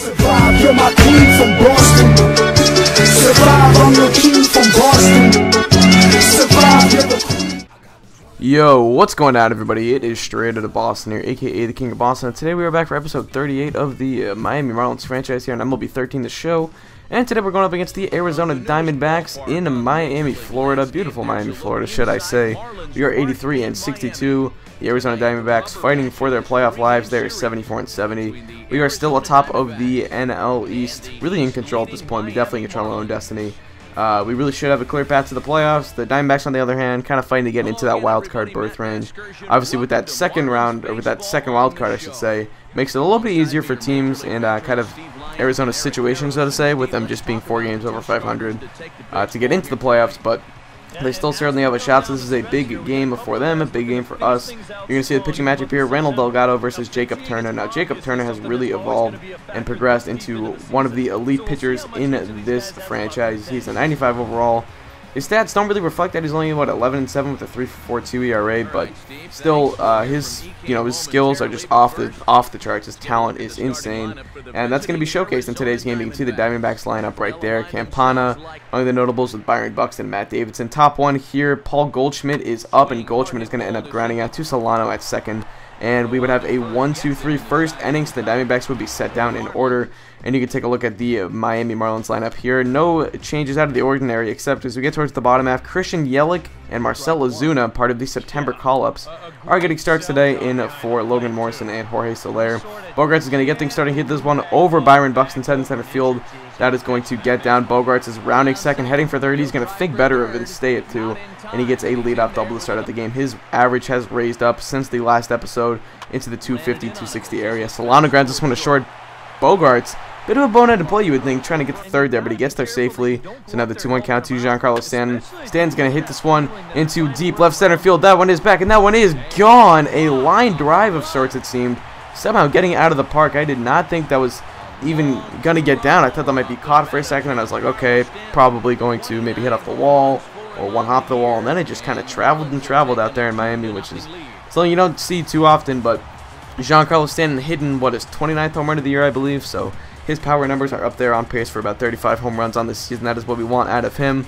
Survive, you're my king from Boston. Survive, I'm your king from Boston. Survive, you're the queen. Yo, what's going on, everybody? It is Straight Outta Boston here, aka the King of Boston. And today we are back for episode 38 of the Miami Marlins franchise here on MLB 13, the show. And today we're going up against the Arizona Diamondbacks in Miami, Florida. Beautiful Miami, Florida, should I say. We are 83 and 62. The Arizona Diamondbacks fighting for their playoff lives. They are 74 and 70. We are still atop of the NL East, really in control at this point. We definitely control our own destiny. We really should have a clear path to the playoffs. The Diamondbacks, on the other hand, kind of fighting to get into that wild card berth range. Obviously, with that second round, or with that second wild card, I should say, makes it a little bit easier for teams and kind of Arizona's situation, so to say, with them just being 4 games over 500 to get into the playoffs. But they still certainly have a shot, so this is a big game for them, a big game for us. You're going to see the pitching matchup here, Randall Delgado versus Jacob Turner. Now, Jacob Turner has really evolved and progressed into one of the elite pitchers in this franchise. He's a 95 overall. His stats don't really reflect that. He's only, what, 11-7 with a 3.42 ERA, but still, his skills are just off the charts. His talent is insane, and that's going to be showcased in today's game. You can see the Diamondbacks lineup right there. Campana, among the notables with Byron Buxton, Matt Davidson. Top one here, Paul Goldschmidt is up, and Goldschmidt is going to end up grounding out to Solano at second. And we would have a 1-2-3 first inning, so the Diamondbacks would be set down in order. And you can take a look at the Miami Marlins lineup here. No changes out of the ordinary, except as we get towards the bottom half, Christian Yelich and Marcell Ozuna, part of the September call-ups, are getting starts today in for Logan Morrison and Jorge Soler. Bogarts is going to get things started. Hit this one over Byron Buxton's head in center field. That is going to get down. Bogarts is rounding second, heading for third. He's going to think better of it and stay at 2, and he gets a leadoff double to start out the game. His average has raised up since the last episode into the 250, 260 area. Solano grounds this one to short. Bogarts, bit of a boneheaded play, you would think, trying to get to third there, but he gets there safely. So now the 2-1 count to Giancarlo Stanton. Stanton's going to hit this one into deep left center field. That one is back, and that one is gone. A line drive of sorts, it seemed. Somehow getting out of the park. I did not think that was even going to get down. I thought that might be caught for a second, and I was like, okay, probably going to maybe hit off the wall or one-hop the wall. And then it just kind of traveled and traveled out there in Miami, which is something you don't see too often. But Giancarlo Stanton hitting, what, his 29th home run of the year, I believe. So his power numbers are up there, on pace for about 35 home runs on this season. That is what we want out of him.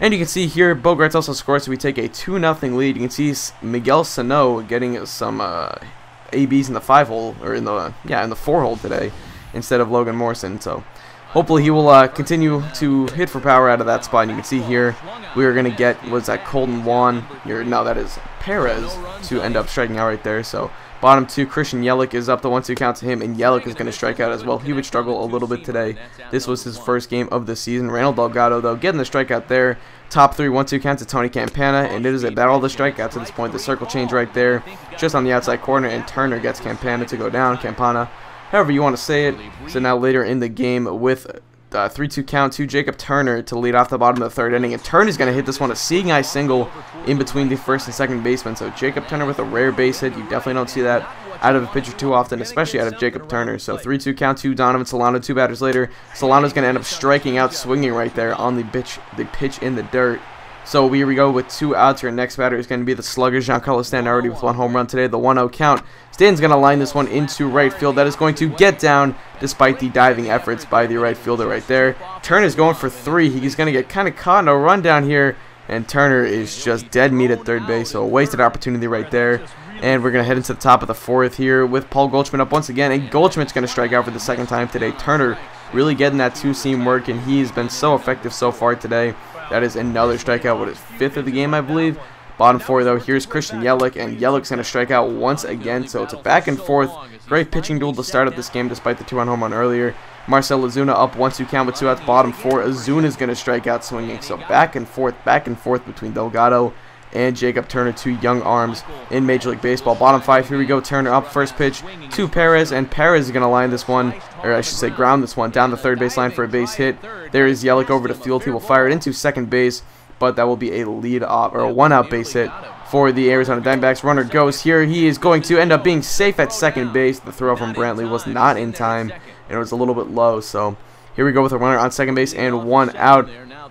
And you can see here, Bogarts also scores, so we take a 2-0 lead. You can see Miguel Sano getting some ABs in the 5-hole, or in the 4-hole today, instead of Logan Morrison. So hopefully he will continue to hit for power out of that spot. And you can see here, we are going to get, was that Colton Juan? No, that is Perez to end up striking out right there. So bottom 2, Christian Yelich is up. The 1-2 count to him, and Yelich is going to strike out as well. He would struggle a little bit today. This was his first game of the season. Randall Delgado, though, getting the strikeout there. Top 3, 1-2 count to Tony Campana, and it is a battle of the strikeouts at this point. The circle change right there, just on the outside corner, and Turner gets Campana to go down. Campana, however you want to say it. So now later in the game with 3-2 count to Jacob Turner to lead off the bottom of the third inning, and Turner's going to hit this one, a seeing eye single in between the first and second baseman. So Jacob Turner with a rare base hit. You definitely don't see that out of a pitcher too often, especially out of Jacob Turner. So 3-2 count to Donovan Solano. 2 batters later, Solano's going to end up striking out, swinging right there on the pitch in the dirt. So here we go with 2 outs. Your next batter is going to be the slugger Giancarlo Stanton, already with 1 home run today. The 1-0 count. Stanton's going to line this one into right field. That is going to get down despite the diving efforts by the right fielder right there. Turner's going for 3. He's going to get kind of caught in a run down here, and Turner is just dead meat at third base. So a wasted opportunity right there. And we're going to head into the top of the 4th here with Paul Goldschmidt up once again. And Goldschmidt's going to strike out for the 2nd time today. Turner really getting that 2-seam work, and he's been so effective so far today. That is another strikeout, what is 5th of the game, I believe. Bottom 4, though, here's Christian Yelich, and Yelich's going to strike out once again. So it's a back and forth. Great pitching duel to start up this game despite the 2-run home run earlier. Marcell Ozuna up 1-2 count with 2 outs. Bottom 4, Ozuna is going to strike out swinging. So back and forth between Delgado and Jacob Turner, 2 young arms in Major League Baseball. Bottom 5, here we go. Turner up, first pitch to Perez, and Perez is going to line this one, or I should say ground this one, down the third base line for a base hit. There is Yelich over the field. He will fire it into second base, but that will be a lead off, or a 1-out base hit for the Arizona Diamondbacks. Runner goes here. He is going to end up being safe at second base. The throw from Brantley was not in time, and it was a little bit low. So here we go with a runner on second base and 1 out.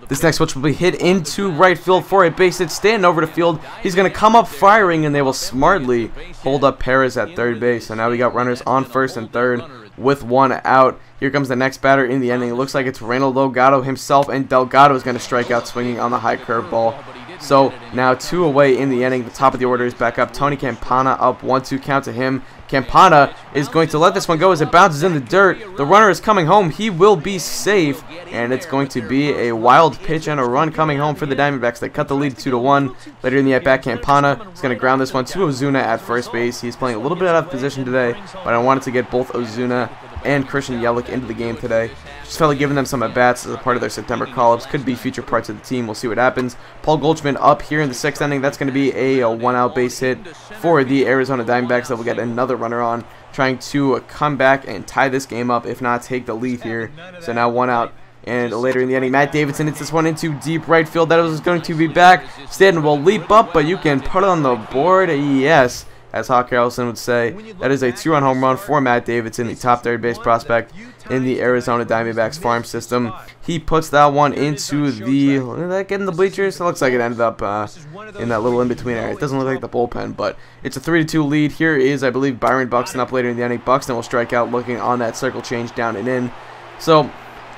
This next pitch will be hit into right field for a base hit. Stanton over the field. He's going to come up firing, and they will smartly hold up Perez at third base. So now we got runners on first and third with 1 out. Here comes the next batter in the inning. It looks like it's Reynold Delgado himself, and Delgado is going to strike out swinging on the high curveball. So now 2 away in the inning. The top of the order is back up. Tony Campana up, 1-2 count to him. Campana is going to let this one go as it bounces in the dirt. The runner is coming home. He will be safe, and it's going to be a wild pitch and a run coming home for the Diamondbacks. They cut the lead 2-1. Later in the at-bat, Campana is going to ground this one to Ozuna at first base. He's playing a little bit out of position today, but I wanted to get both Ozuna and Christian Yelich into the game today. Just felt like giving them some at-bats as a part of their September call-ups. Could be future parts of the team. We'll see what happens. Paul Goldschmidt up here in the 6th inning. That's going to be a 1-out base hit for the Arizona Diamondbacks that will get another runner on, trying to come back and tie this game up, if not take the lead here. So now 1 out. And later in the inning, Matt Davidson hits this one into deep right field. That was going to be back. Stanton will leap up, but you can put it on the board. Yes, as Hawk Harrelson would say. That is a 2-run home run for Matt Davidson, the top third base prospect in the Arizona Diamondbacks farm system. He puts that one into the... Did that get in the bleachers? It looks like it ended up in that little in-between area. It doesn't look like the bullpen, but it's a 3-2 lead. Here is, I believe, Byron Buxton up later in the inning. Buxton will strike out looking on that circle change down and in. So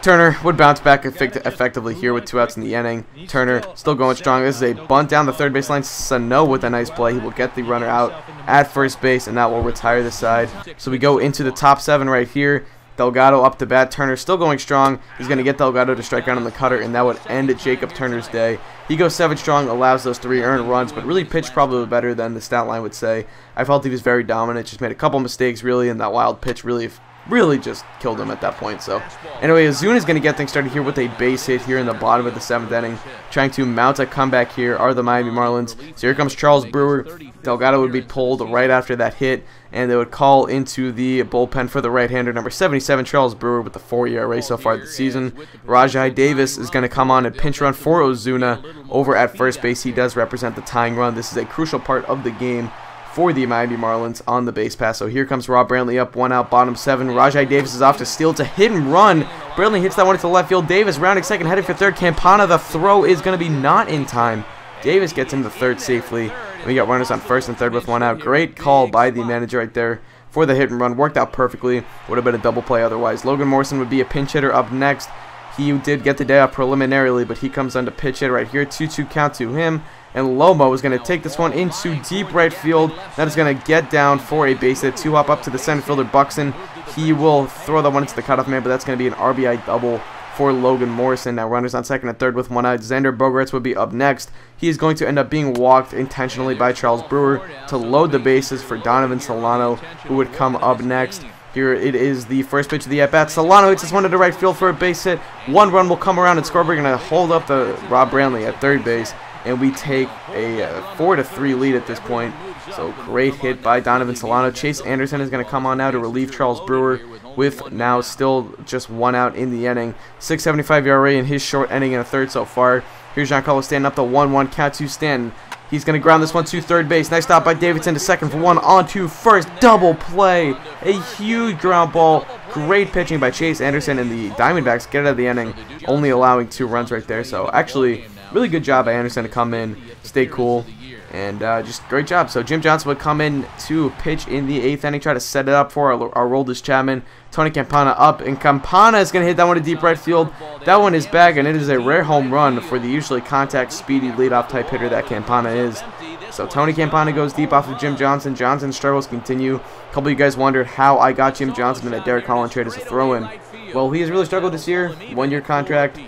Turner would bounce back effectively here with 2 outs in the inning. Turner still going strong. This is a bunt down the third baseline. Sano with a nice play. He will get the runner out at first base, and that will retire the side. So we go into the top 7 right here. Delgado up to bat. Turner still going strong. He's going to get Delgado to strike out on the cutter, and that would end Jacob Turner's day. He goes 7 strong, allows those 3 earned runs, but really pitched probably better than the stat line would say. I felt he was very dominant. Just made a couple mistakes, really, and that wild pitch really just killed him at that point. So anyway, Ozuna is going to get things started here with a base hit here in the bottom of the 7th inning. Trying to mount a comeback here are the Miami Marlins. So here comes Charles Brewer. Delgado would be pulled right after that hit, and they would call into the bullpen for the right-hander, number 77, Charles Brewer, with the 4 ERA so far this season. Rajai Davis is going to come on and pinch run for Ozuna over at first base. He does represent the tying run. This is a crucial part of the game for the Miami Marlins on the base pass. So here comes Rob Brantley up, 1 out, bottom 7. Rajai Davis is off to steal. It's a hit and run. Brantley hits that one into left field. Davis rounding second, headed for third. Campana, the throw is going to be not in time. Davis gets into third safely. And we got runners on first and third with 1 out. Great call by the manager right there for the hit and run. Worked out perfectly. Would have been a double play otherwise. Logan Morrison would be a pinch hitter up next. He did get the day off preliminarily, but he comes on to pitch hit right here. 2-2 count to him. And Lomo is going to take this one into deep right field. That is going to get down for a base hit. 2-hop up to the center fielder, Buxton. He will throw that one into the cutoff man, but that's going to be an RBI double for Logan Morrison. Now runners on second and third with 1 out. Xander Bogaerts would be up next. He is going to end up being walked intentionally by Charles Brewer to load the bases for Donovan Solano, who would come up next. Here it is the first pitch of the at-bat. Solano hits this one into right field for a base hit. 1 run will come around and score. We're going to hold up the Rob Brantley at third base, and we take a 4-3 lead at this point. So great hit by Donovan Solano. Chase Anderson is going to come on now to relieve Charles Brewer with now still just 1 out in the inning. 6.75 ERA in his short inning and a third so far. Here's Giancarlo Stanton up to 1-1 count to Stanton. He's going to ground this one to third base. Nice stop by Davidson to second for 1 on to first. Double play. A huge ground ball. Great pitching by Chase Anderson, and the Diamondbacks get out of the inning, only allowing 2 runs right there. So actually, really good job by Anderson to come in, stay cool, and just great job. So Jim Johnson would come in to pitch in the 8th inning, try to set it up for our Aroldis Chapman. Tony Campana up, and Campana is going to hit that one to deep right field. That one is back, and it is a rare home run for the usually contact, speedy, leadoff type hitter that Campana is. So Tony Campana goes deep off of Jim Johnson. Johnson's struggles continue. A couple of you guys wondered how I got Jim Johnson in that Derek Holland trade as a throw-in. Well, he has really struggled this year. 1-year contract.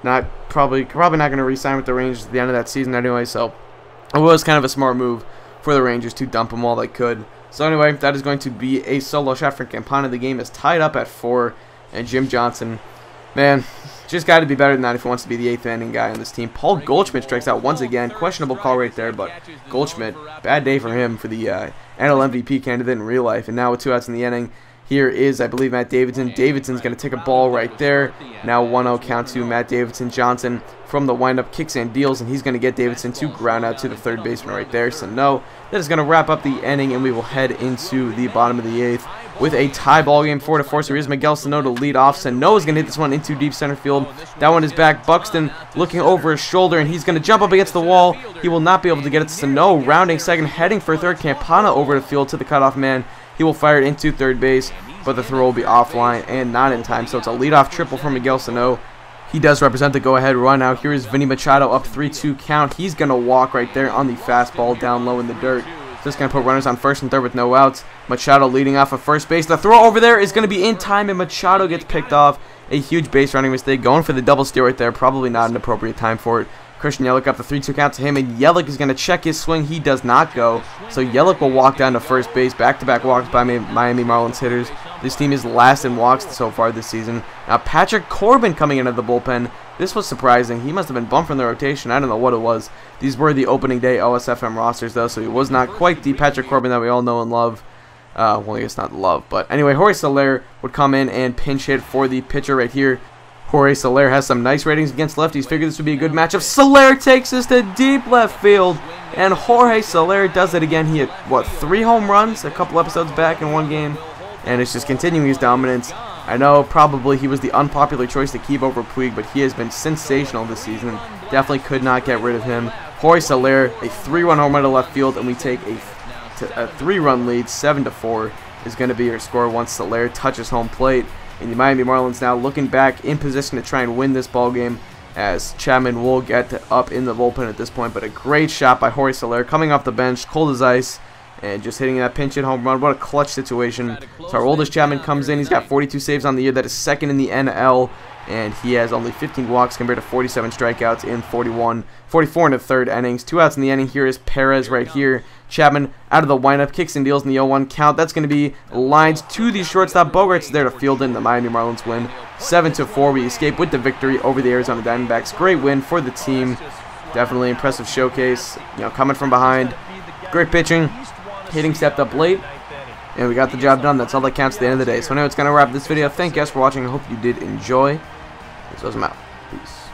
Probably not going to re-sign with the Rangers at the end of that season anyway, so it was kind of a smart move for the Rangers to dump him while they could. So anyway, that is going to be a solo shot for Campana. The game is tied up at 4, and Jim Johnson, man, just got to be better than that if he wants to be the 8th inning guy on this team. Paul Goldschmidt strikes out once again. Questionable call right there, but Goldschmidt, bad day for him for the NL MVP candidate in real life. And now with 2 outs in the inning, here is, I believe, Matt Davidson. Davidson's going to take a ball right there. Now 1-0 count to Matt Davidson. Johnson from the windup kicks and deals, and he's going to get Davidson to ground out to the third baseman right there. So no, that is going to wrap up the inning, and we will head into the bottom of the 8th with a tie ball game, 4-4. So here's Miguel Sano to lead off. Sano is going to hit this one into deep center field. That one is back. Buxton looking over his shoulder, and he's going to jump up against the wall. He will not be able to get it. Sano rounding second, heading for third. Campana over the field to the cutoff man. He will fire it into third base. but the throw will be offline and not in time. So it's a leadoff triple for Miguel Sano. He does represent the go-ahead run. Now here is Vinny Machado up 3-2 count. He's going to walk right there on the fastball down low in the dirt. Just going to put runners on first and third with no outs. Machado leading off of first base. The throw over there is going to be in time, and Machado gets picked off. A huge base running mistake. Going for the double steal right there. Probably not an appropriate time for it. Christian Yelich up the 3-2 count to him, and Yelich is going to check his swing. He does not go. So Yelich will walk down to first base. Back-to-back walks by Miami Marlins hitters. This team is last in walks so far this season. Now Patrick Corbin coming into the bullpen. This was surprising. He must have been bumped from the rotation. I don't know what it was. These were the opening day OSFM rosters, though, so he was not quite the Patrick Corbin that we all know and love. Well, I guess not love, but anyway, Jorge Soler would come in and pinch hit for the pitcher right here. Jorge Soler has some nice ratings against lefties. Figured this would be a good matchup. Soler takes this to deep left field, and Jorge Soler does it again. He had, what, 3 home runs a couple episodes back in one game, and it's just continuing his dominance. I know probably he was the unpopular choice to keep over Puig, but he has been sensational this season. Definitely could not get rid of him. Jorge Soler, a 3-run home run to left field, and we take a 3-run lead. 7-4 is going to be your score once Soler touches home plate. And the Miami Marlins now looking back in position to try and win this ball game, as Chapman will get up in the bullpen at this point. But a great shot by Jorge Soler coming off the bench, cold as ice, and just hitting that pinch hit home run. What a clutch situation. So our oldest Chapman comes in. He's got 42 saves on the year. That is second in the NL. And he has only 15 walks compared to 47 strikeouts in 44 in the third innings. 2 outs in the inning. Here is Perez right here. Chapman out of the windup, kicks and deals in the 0-1 count. That's going to be lines to the shortstop. Bogart's there to field in. The Miami Marlins win 7-4. We escape with the victory over the Arizona Diamondbacks. Great win for the team. Definitely impressive showcase. Coming from behind. Great pitching. Hitting stepped up late. And we got the job done. That's all that counts at the end of the day. So anyway, it's going to wrap this video. Thank you guys for watching. I hope you did enjoy. This was out. Peace.